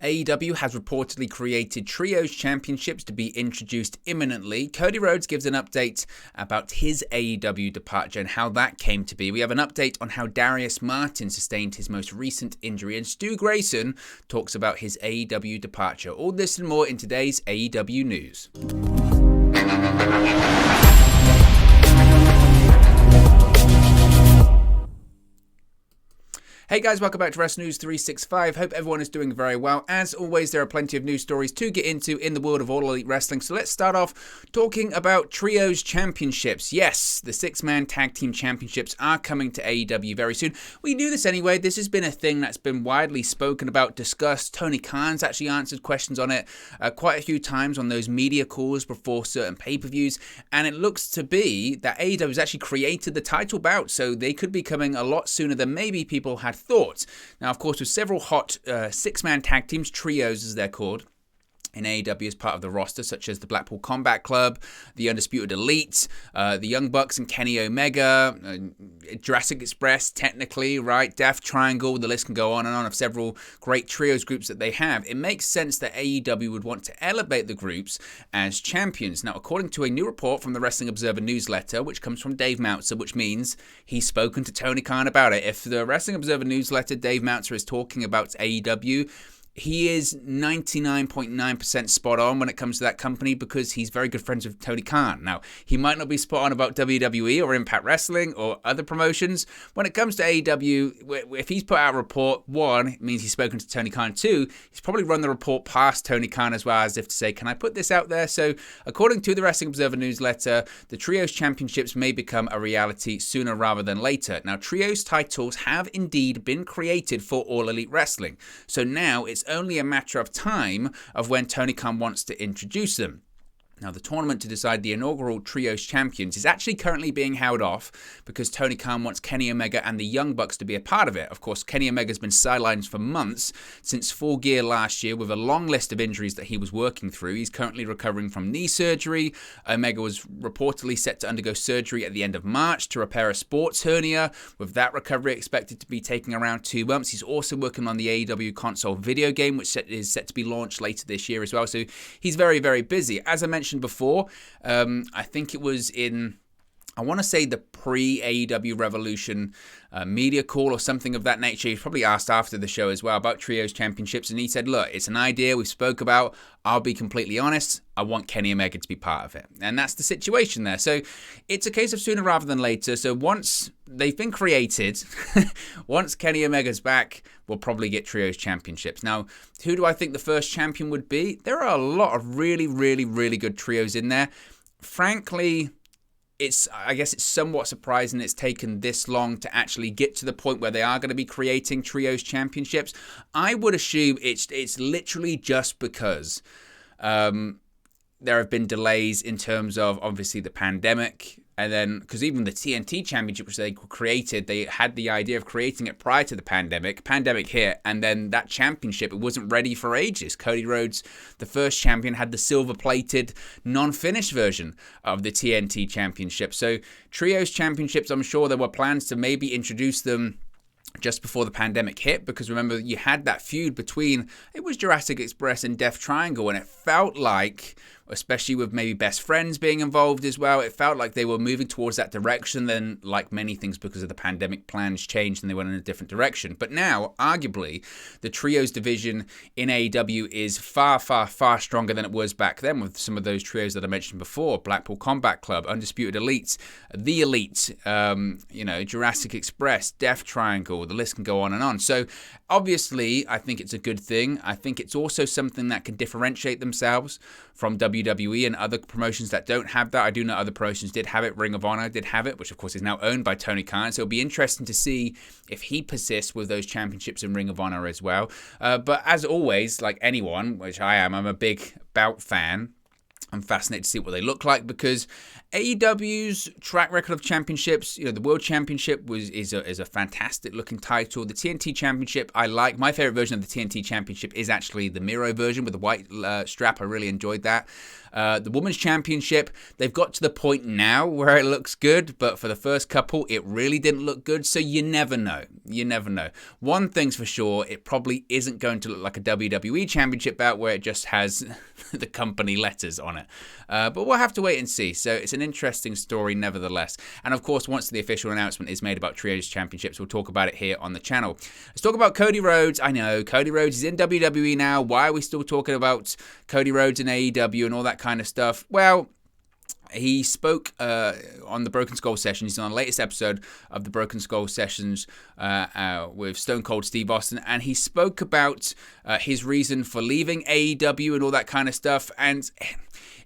AEW has reportedly created Trios Championships to be introduced imminently. Cody Rhodes gives an update about his AEW departure and how that came to be. We have an update on how Darius sustained his most recent injury, and Stu Grayson talks about his AEW departure. All this and more in today's AEW news. Hey guys, welcome back to Wrestling News 365. Hope everyone is doing very well. As always, there are plenty of news stories to get into in the world of All Elite Wrestling. So let's start off talking about Trios Championships. Yes, the six-man tag team championships are coming to AEW very soon. We knew this anyway. This has been a thing that's been widely spoken about, discussed. Tony Khan's actually answered questions on it quite a few times on those media calls before certain pay-per-views. And it looks to be that AEW has actually created the title bout, so they could be coming a lot sooner than maybe people had thought. Now, of course, with several hot six-man tag teams, trios as they're called, in AEW as part of the roster, such as the Blackpool Combat Club, the Undisputed Elite, the Young Bucks and Kenny Omega, Jurassic Express, technically, right? Death Triangle, the list can go on and on of several great trios groups that they have. It makes sense that AEW would want to elevate the groups as champions. Now, according to a new report from the Wrestling Observer newsletter, which comes from Dave Meltzer, which means he's spoken to Tony Khan about it. If the Wrestling Observer newsletter, Dave Meltzer is talking about AEW, he is 99.9% spot on when it comes to that company because he's very good friends with Tony Khan. Now, he might not be spot on about WWE or Impact Wrestling or other promotions. When it comes to AEW, if he's put out a report, one, it means he's spoken to Tony Khan. Two, he's probably run the report past Tony Khan as well, as if to say, can I put this out there? So, according to the Wrestling Observer newsletter, the Trios Championships may become a reality sooner rather than later. Now, Trios titles have indeed been created for All Elite Wrestling. So now it's only a matter of time of when Tony Khan wants to introduce them. Now, the tournament to decide the inaugural Trios Champions is actually currently being held off because Tony Khan wants Kenny Omega and the Young Bucks to be a part of it. Of course, Kenny Omega's been sidelined for months since Full Gear last year with a long list of injuries that he was working through. He's currently recovering from knee surgery. Omega was reportedly set to undergo surgery at the end of March to repair a sports hernia, with that recovery expected to be taking around 2 months. He's also working on the AEW console video game, which is set to be launched later this year as well. So he's very, very busy. As I mentioned before, I think it was in, I want to say, the pre-AEW Revolution media call or something of that nature. He probably asked after the show as well about Trios Championships, and he said, look, it's an idea we spoke about. I'll be completely honest, I want Kenny Omega to be part of it. And that's the situation there. So it's a case of sooner rather than later. So once they've been created, once Kenny Omega's back, we'll probably get Trios Championships. Now, who do I think the first champion would be? There are a lot of really, really, really good trios in there. Frankly, I guess it's somewhat surprising it's taken this long to actually get to the point where they are going to be creating Trios Championships. I would assume it's literally just because there have been delays in terms of, obviously, the pandemic. And then, because even the TNT Championship, which they created, they had the idea of creating it prior to the pandemic. Pandemic hit, and then that championship, it wasn't ready for ages. Cody Rhodes, the first champion, had the silver-plated, non-finished version of the TNT Championship. So, Trios Championships, I'm sure there were plans to maybe introduce them just before the pandemic hit, because remember, you had that feud between, it was Jurassic Express and Death Triangle, and it felt like, especially with maybe Best Friends being involved as well, it felt like they were moving towards that direction. Then, like many things, because of the pandemic, plans changed and they went in a different direction. But now, arguably, the Trios division in AEW is far, far, far stronger than it was back then with some of those trios that I mentioned before. Blackpool Combat Club, Undisputed Elite, The Elite, Jurassic Express, Death Triangle, the list can go on and on. So, obviously, I think it's a good thing. I think it's also something that can differentiate themselves from WWE and other promotions that don't have that. I do know other promotions did have it. Ring of Honor did have it, which of course is now owned by Tony Khan. So it'll be interesting to see if he persists with those championships in Ring of Honor as well. But as always, like anyone, which I am, I'm a big bout fan. I'm fascinated to see what they look like because AEW's track record of championships, the World Championship is a fantastic looking title. The TNT Championship, I like. My favorite version of the TNT Championship is actually the Miro version with the white strap. I really enjoyed that. The Women's Championship, they've got to the point now where it looks good, but for the first couple, it really didn't look good, so you never know. You never know. One thing's for sure, it probably isn't going to look like a WWE Championship bout where it just has the company letters on it. But we'll have to wait and see. So it's an interesting story nevertheless. And of course, once the official announcement is made about Trios Championships, we'll talk about it here on the channel. Let's talk about Cody Rhodes. I know, Cody Rhodes is in WWE now. Why are we still talking about Cody Rhodes in AEW and all that kind of stuff? Well, he spoke on the Broken Skull Sessions. He's on the latest episode of the Broken Skull Sessions with Stone Cold Steve Austin, and he spoke about his reason for leaving AEW and all that kind of stuff. And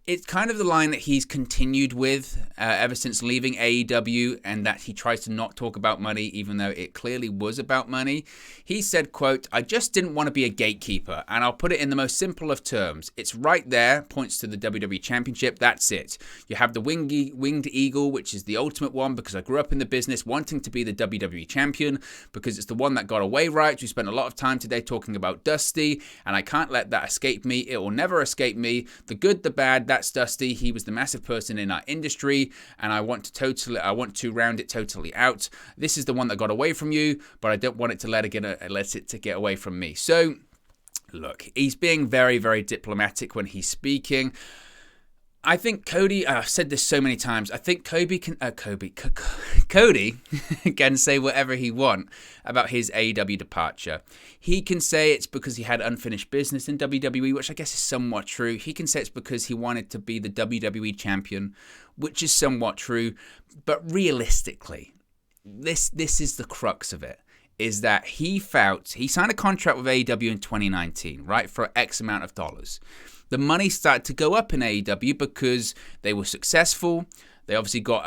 it's kind of the line that he's continued with ever since leaving AEW, and that he tries to not talk about money, even though it clearly was about money. He said, quote, "I just didn't want to be a gatekeeper, and I'll put it in the most simple of terms. It's right there," points to the WWE Championship, "that's it. You have the winged eagle, which is the ultimate one, because I grew up in the business wanting to be the WWE Champion, because it's the one that got away right. We spent a lot of time today talking about Dusty, and I can't let that escape me. It will never escape me. The good, the bad, that's Dusty. He was the massive person in our industry, and I want to round it totally out. This is the one that got away from you, but I don't want it to let it to get away from me." So, look, he's being very, very diplomatic when he's speaking. I think Cody, I've said this so many times, I think Cody can say whatever he wants about his AEW departure. He can say it's because he had unfinished business in WWE, which I guess is somewhat true. He can say it's because he wanted to be the WWE champion, which is somewhat true. But realistically, this is the crux of it, is that he signed a contract with AEW in 2019, right, for X amount of dollars. The money started to go up in AEW because they were successful. They obviously got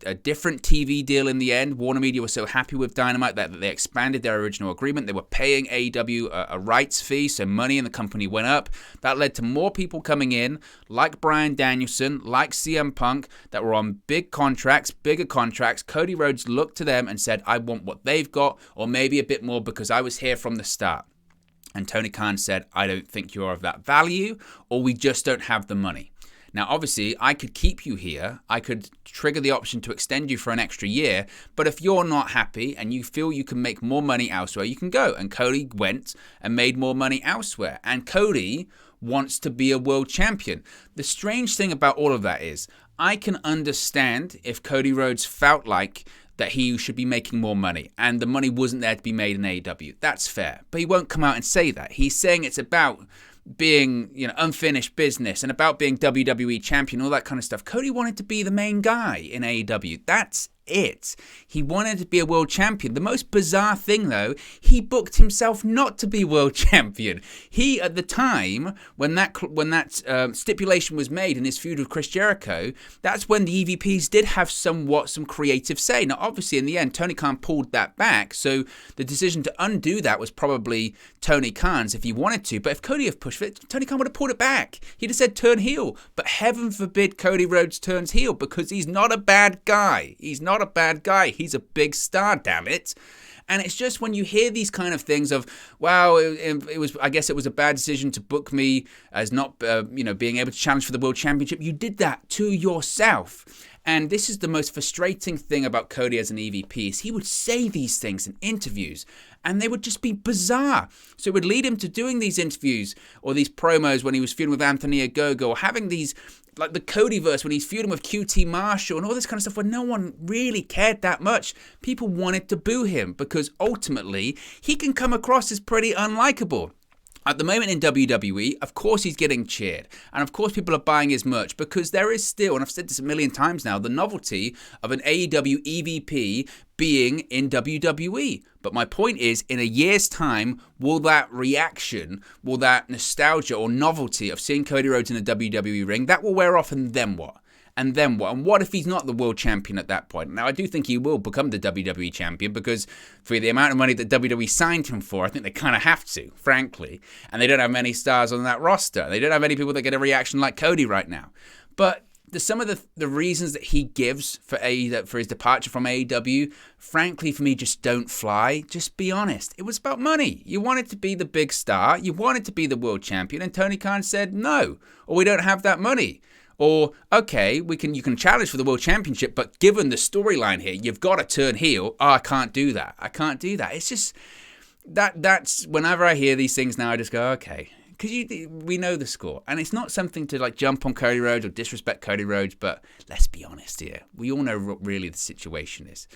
a different TV deal in the end. Warner Media was so happy with Dynamite that they expanded their original agreement. They were paying AEW a rights fee, so money in the company went up. That led to more people coming in, like Bryan Danielson, like CM Punk, that were on bigger contracts. Cody Rhodes looked to them and said, "I want what they've got, or maybe a bit more because I was here from the start." And Tony Khan said, "I don't think you're of that value, or we just don't have the money." Now, obviously, I could keep you here. I could trigger the option to extend you for an extra year. But if you're not happy and you feel you can make more money elsewhere, you can go. And Cody went and made more money elsewhere. And Cody wants to be a world champion. The strange thing about all of that is I can understand if Cody Rhodes felt like that he should be making more money and the money wasn't there to be made in AEW. That's fair. But he won't come out and say that. He's saying it's about being, unfinished business and about being WWE champion, all that kind of stuff. Cody wanted to be the main guy in AEW. That's it. He wanted to be a world champion. The most bizarre thing, though, he booked himself not to be world champion. He, at the time, when that stipulation was made in his feud with Chris Jericho, that's when the EVPs did have some creative say. Now, obviously, in the end, Tony Khan pulled that back, so the decision to undo that was probably Tony Khan's if he wanted to. But if Cody had pushed it, Tony Khan would have pulled it back. He'd have said turn heel. But heaven forbid Cody Rhodes turns heel, because he's not a bad guy. He's not a bad guy. He's a big star, damn it. And it's just when you hear these kind of things of, wow, I guess it was a bad decision to book me as not, being able to challenge for the World Championship. You did that to yourself. And this is the most frustrating thing about Cody as an EVP, is he would say these things in interviews and they would just be bizarre. So it would lead him to doing these interviews or these promos when he was feuding with Anthony Ogogo, or having these, like the Codyverse when he's feuding with QT Marshall and all this kind of stuff where no one really cared that much. People wanted to boo him because ultimately he can come across as pretty unlikable. At the moment in WWE, of course he's getting cheered. And of course people are buying his merch because there is still, and I've said this a million times now, the novelty of an AEW EVP being in WWE. But my point is, in a year's time, will that reaction, will that nostalgia or novelty of seeing Cody Rhodes in a WWE ring, that will wear off, and then what? And then what? And what if he's not the world champion at that point? Now, I do think he will become the WWE champion, because for the amount of money that WWE signed him for, I think they kind of have to, frankly. And they don't have many stars on that roster. They don't have any people that get a reaction like Cody right now. But some of the reasons that he gives for his departure from AEW, frankly, for me, just don't fly. Just be honest. It was about money. You wanted to be the big star. You wanted to be the world champion. And Tony Khan said, no, or we don't have that money. Or, okay, you can challenge for the world championship, but given the storyline here, you've got to turn heel. Oh, I can't do that. I can't do that. It's just, that's whenever I hear these things now, I just go, okay. Because we know the score. And it's not something to like jump on Cody Rhodes or disrespect Cody Rhodes, but let's be honest here. We all know what really the situation is.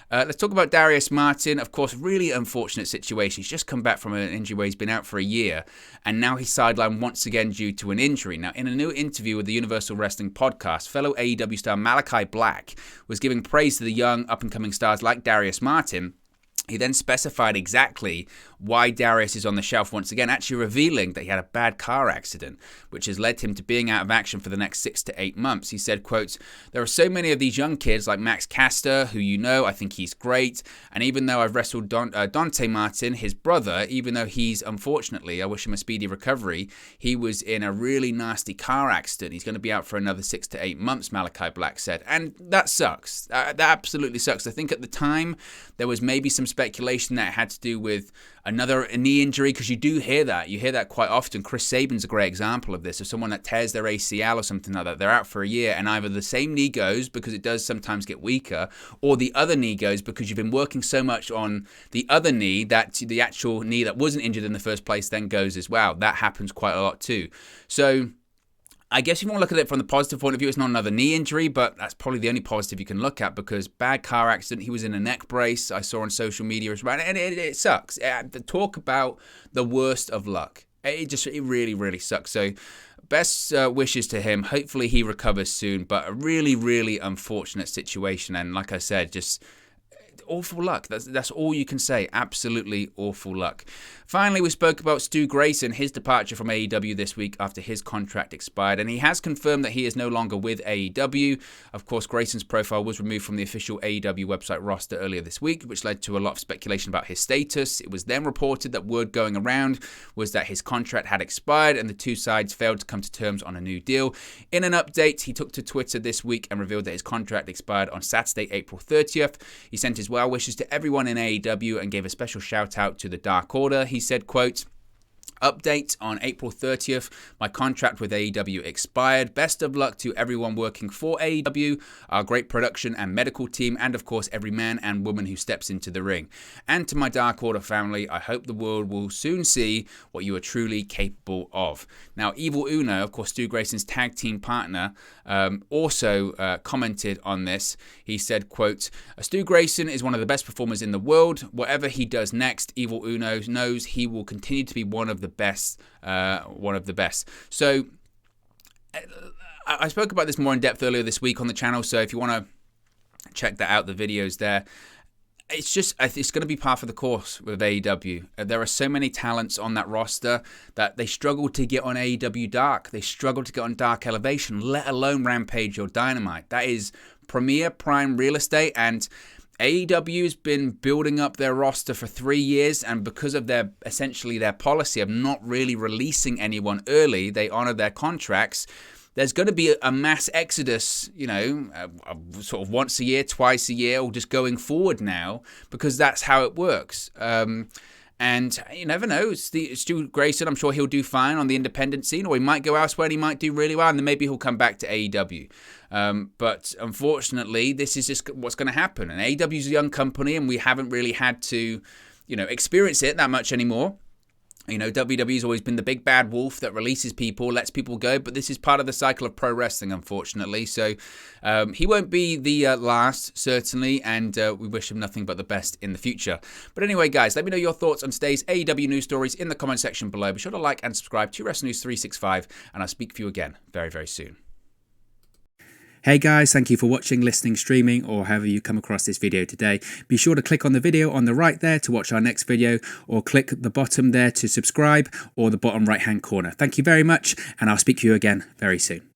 Let's talk about Darius Martin. Of course, really unfortunate situation. He's just come back from an injury where he's been out for a year, and now he's sidelined once again due to an injury. Now, in a new interview with the Universal Wrestling Podcast, fellow AEW star Malachi Black was giving praise to the young up-and-coming stars like Darius Martin. He then specified exactly why Darius is on the shelf once again, actually revealing that he had a bad car accident, which has led him to being out of action for the next 6 to 8 months. He said, quote, there are so many of these young kids like Max Caster, who you know, I think he's great. And even though I've wrestled Dante Martin, his brother, even though he's, unfortunately, I wish him a speedy recovery, he was in a really nasty car accident. He's going to be out for another 6 to 8 months, Malachi Black said. And that sucks. That absolutely sucks. I think at the time, there was maybe some speculation that it had to do with another knee injury, because you do hear that. You hear that quite often. Chris Sabin's a great example of this. Of someone that tears their ACL or something like that, they're out for a year, and either the same knee goes because it does sometimes get weaker, or the other knee goes because you've been working so much on the other knee that the actual knee that wasn't injured in the first place then goes as well. That happens quite a lot too. So I guess if you want to look at it from the positive point of view, it's not another knee injury, but that's probably the only positive you can look at, because bad car accident, he was in a neck brace, I saw on social media as well, and it sucks. Talk about the worst of luck. It really, really sucks. So best wishes to him. Hopefully he recovers soon, but a really, really unfortunate situation. And like I said, just awful luck. That's all you can say. Absolutely awful luck. Finally, we spoke about Stu Grayson, his departure from AEW this week after his contract expired, and he has confirmed that he is no longer with AEW. Of course, Grayson's profile was removed from the official AEW website roster earlier this week, which led to a lot of speculation about his status. It was then reported that word going around was that his contract had expired and the two sides failed to come to terms on a new deal. In an update, he took to Twitter this week and revealed that his contract expired on Saturday, April 30th. He sent his well wishes to everyone in AEW and gave a special shout out to the Dark Order. He said, quote, update on April 30th, my contract with AEW expired. Best of luck to everyone working for AEW, our great production and medical team, and of course every man and woman who steps into the ring. And to my Dark Order family, I hope the world will soon see what you are truly capable of. Now, Evil Uno, of course Stu Grayson's tag team partner, also commented on this. He said, quote, Stu Grayson is one of the best performers in the world. Whatever he does next, Evil Uno knows he will continue to be one of the best. So I spoke about this more in depth earlier this week on the channel, so if you want to check that out, the video's there. It's going to be par for the course with AEW. There are so many talents on that roster that they struggle to get on AEW Dark. They struggle to get on Dark Elevation, let alone Rampage or Dynamite. That is premier prime real estate, and AEW has been building up their roster for 3 years, and because of their policy of not really releasing anyone early, they honor their contracts. There's going to be a mass exodus, sort of once a year, twice a year, or just going forward now, because that's how it works. And you never know. Stu Grayson, I'm sure he'll do fine on the independent scene, or he might go elsewhere and he might do really well, and then maybe he'll come back to AEW. But unfortunately, this is just what's going to happen. And AEW is a young company, and we haven't really had to, experience it that much anymore. WWE's always been the big bad wolf that releases people, lets people go, but this is part of the cycle of pro wrestling, unfortunately. So he won't be the last, certainly, and we wish him nothing but the best in the future. But anyway, guys, let me know your thoughts on today's AEW news stories in the comment section below. Be sure to like and subscribe to Wrestling News 365, and I'll speak for you again very, very soon. Hey guys, thank you for watching, listening, streaming, or however you come across this video today. Be sure to click on the video on the right there to watch our next video, or click the bottom there to subscribe, or the bottom right hand corner. Thank you very much, and I'll speak to you again very soon.